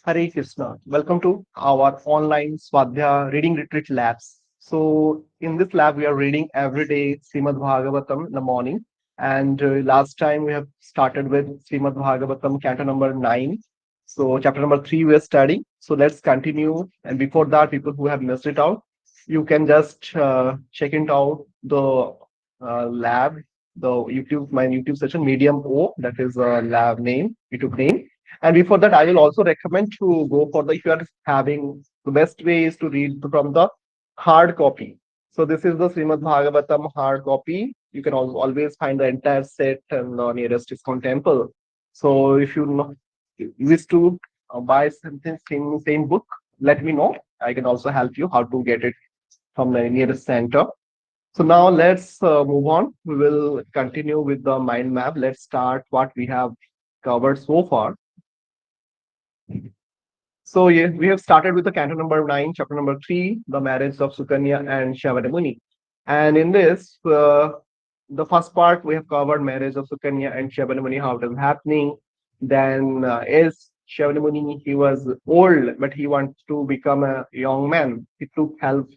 Hare Krishna. Welcome to our online Swadhyaya reading retreat labs. So, in this lab, we are reading every day Śrīmad Bhāgavatam in the morning. And last time we have started with Śrīmad Bhāgavatam, Canto number 9. So, chapter number 3 we are studying. So, let's continue. And before that, people who have missed it out, you can just check it out the lab, my YouTube session, Medium O, that is a lab name, YouTube name. And before that, I will also recommend to go for the, if you are having, the best way is to read from the hard copy. So this is the Srimad Bhagavatam hard copy. You can also always find the entire set in the nearest ISKCON temple. So if you wish to buy something same book, let me know. I can also help you how to get it from the nearest center. So now let's move on. We will continue with the mind map. Let's start what we have covered so far. So yeah, we have started with the canto number 9, chapter number 3, the marriage of Sukanya and Shyavanamuni. And in this, the first part we have covered marriage of Sukanya and Shyavanamuni, how it is happening. Then is Shyavanamuni, he was old, but he wants to become a young man. He took help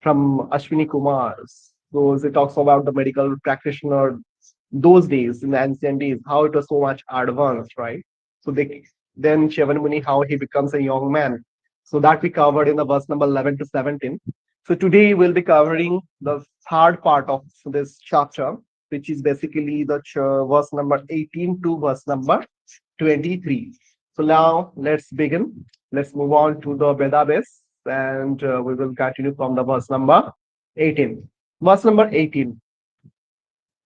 from Ashwini Kumars. So it talks about the medical practitioner those days, in the ancient days, how it was so much advanced, right? So then Shivanamuni, how he becomes a young man. So that we covered in the verse number 11 to 17. So today we'll be covering the third part of this chapter, which is basically the verse number 18 to verse number 23. So now let's begin. Let's move on to the Vedabes and we will continue from the verse number 18. Verse number 18.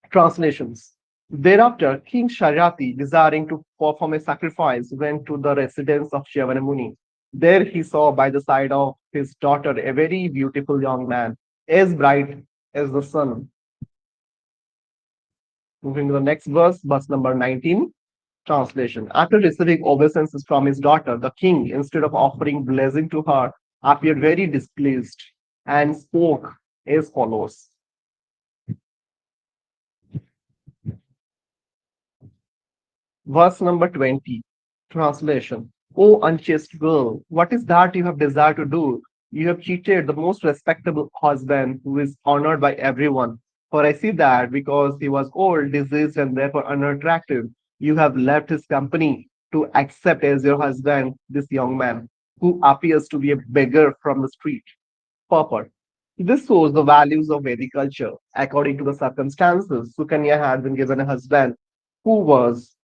Translations. Thereafter, King Sharyati, desiring to perform a sacrifice, went to the residence of Shyavanamuni. There he saw by the side of his daughter a very beautiful young man, as bright as the sun. Moving to the next verse, verse number 19. Translation. After receiving obeisances from his daughter, the king, instead of offering blessing to her, appeared very displeased and spoke as follows. Verse number 20. Translation. O unchaste girl, what is that you have desired to do? You have cheated the most respectable husband who is honored by everyone. For I see that because he was old, diseased, and therefore unattractive, you have left his company to accept as your husband this young man who appears to be a beggar from the street. Purport. This shows the values of Vedic culture. According to the circumstances, Sukanya had been given a husband who was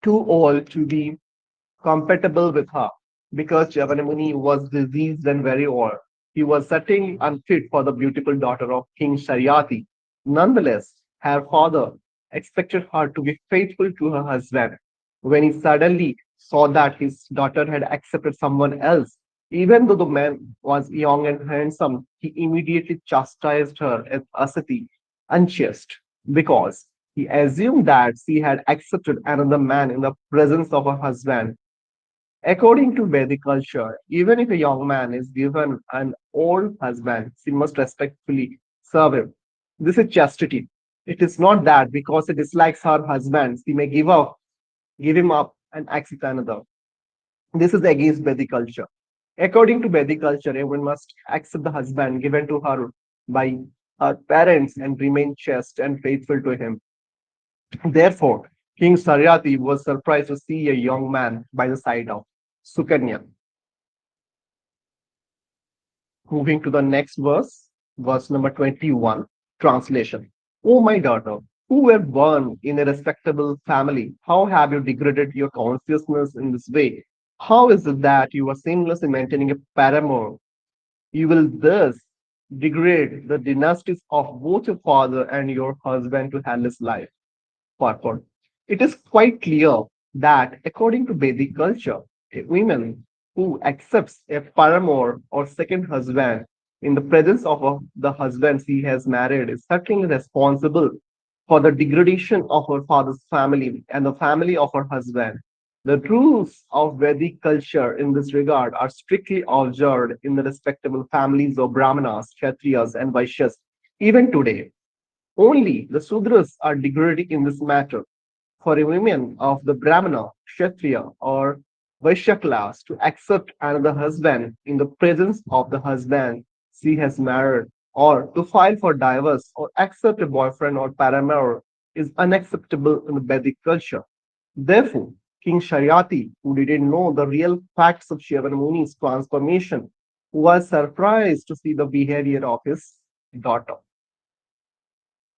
too old to be compatible with her because Javanamuni was diseased and very old. He was certainly unfit for the beautiful daughter of King Sharyati. Nonetheless, her father expected her to be faithful to her husband. When he suddenly saw that his daughter had accepted someone else, even though the man was young and handsome, he immediately chastised her as asati, unchaste, because he assumed that she had accepted another man in the presence of her husband. According to Vedic culture, even if a young man is given an old husband, she must respectfully serve him. This is chastity. It is not that because she dislikes her husband, she may give him up, and accept another. This is against Vedic culture. According to Vedic culture, a woman must accept the husband given to her by her parents and remain chaste and faithful to him. Therefore, King Saryati was surprised to see a young man by the side of Sukanya. Moving to the next verse, verse number 21, translation. O my daughter, who were born in a respectable family, how have you degraded your consciousness in this way? How is it that you are seamless in maintaining a paramour? You will thus degrade the dynasties of both your father and your husband to hell life. Purport. It is quite clear that according to Vedic culture, a woman who accepts a paramour or second husband in the presence of the husband she has married is certainly responsible for the degradation of her father's family and the family of her husband. The rules of Vedic culture in this regard are strictly observed in the respectable families of Brahmanas, Kshatriyas, and Vaishyas even today. Only the Sudras are degraded in this matter. For a woman of the Brahmana, Kshatriya, or Vaishya class to accept another husband in the presence of the husband she has married, or to file for divorce or accept a boyfriend or paramour is unacceptable in the Vedic culture. Therefore, King Sharyati, who didn't know the real facts of Shyavanmuni's transformation, was surprised to see the behavior of his daughter.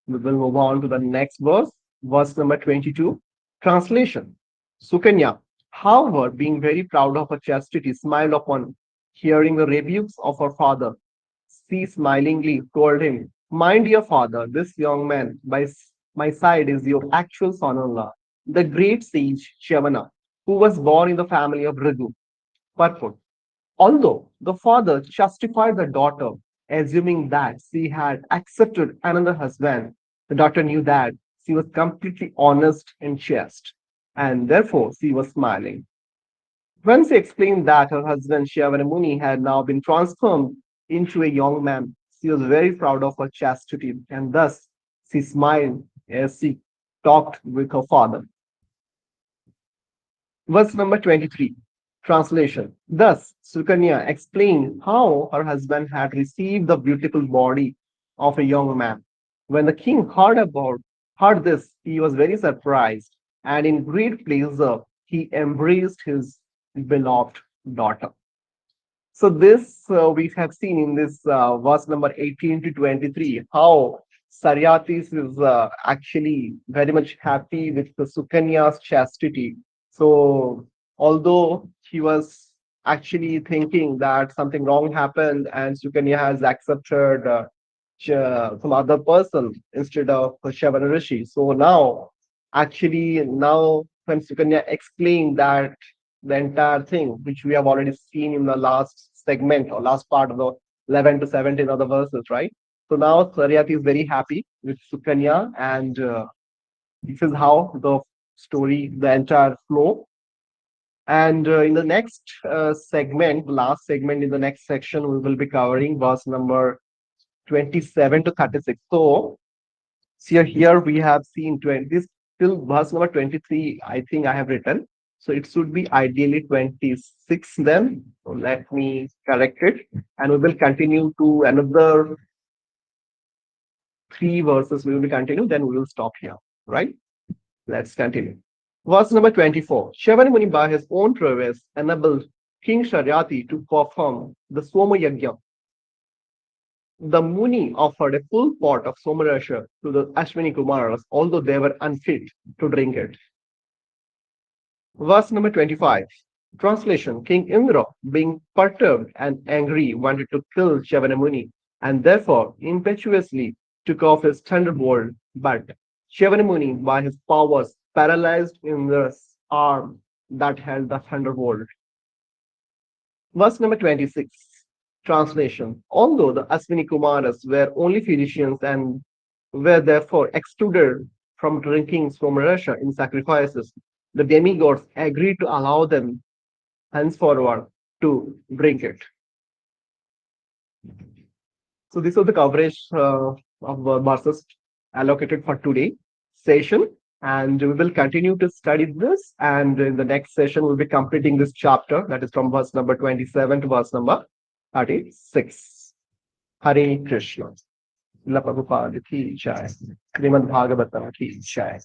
We will move on to the next verse, verse number 22. Translation. Sukanya, however, being very proud of her chastity, smiled upon hearing the rebukes of her father. She smilingly told him, my dear father, this young man by my side is your actual son-in-law, the great sage Shavana, who was born in the family of Rigu. Purport. Although the father justified the daughter, assuming that she had accepted another husband, the daughter knew that she was completely honest and chaste, and therefore she was smiling. When she explained that her husband Shyavanamuni had now been transformed into a young man, she was very proud of her chastity, and thus she smiled as she talked with her father. Verse number 23. Translation. Thus, Sukanya explained how her husband had received the beautiful body of a young man. When the king heard this, he was very surprised, and in great pleasure he embraced his beloved daughter. So this we have seen in this verse number 18 to 23 how Saryatis is actually very much happy with the Sukanya's chastity. So although he was actually thinking that something wrong happened and Sukanya has accepted some other person instead of Shavana Rishi. So now when Sukanya explained that the entire thing, which we have already seen in the last segment or last part of the 11 to 17 of the verses, right? So now Saryati is very happy with Sukanya, and this is how the story, the entire flow. And in the next segment, the last segment in the next section, we will be covering verse number 27 to 36. So, here we have seen 20, this till verse number 23, I think I have written. So it should be ideally 26 then. So let me correct it. And we will continue to another three verses. We will continue, then we will stop here. Right? Let's continue. Verse number 24. Shravana Muni by his own prowess enabled King Sharyati to perform the Soma Yajna. The Muni offered a full pot of Somarasha to the Ashwini Kumaras, although they were unfit to drink it. Verse number 25. Translation. King Indra, being perturbed and angry, wanted to kill Shavana Muni and therefore impetuously took off his thunderbolt, but Shavana Muni, by his powers, paralyzed Indra's arm that held the thunderbolt. Verse number 26. Translation. Although the Aswini Kumaras were only physicians and were therefore excluded from drinking Somarasha in sacrifices, the demigods agreed to allow them henceforward to drink it. So this was the coverage of verses allocated for today session, and we will continue to study this. And in the next session, we'll be completing this chapter that is from verse number 27 to verse number 36. Hare Krishna. Srila Prabhupada ki jai. Śrīmad Bhāgavatam ki jai.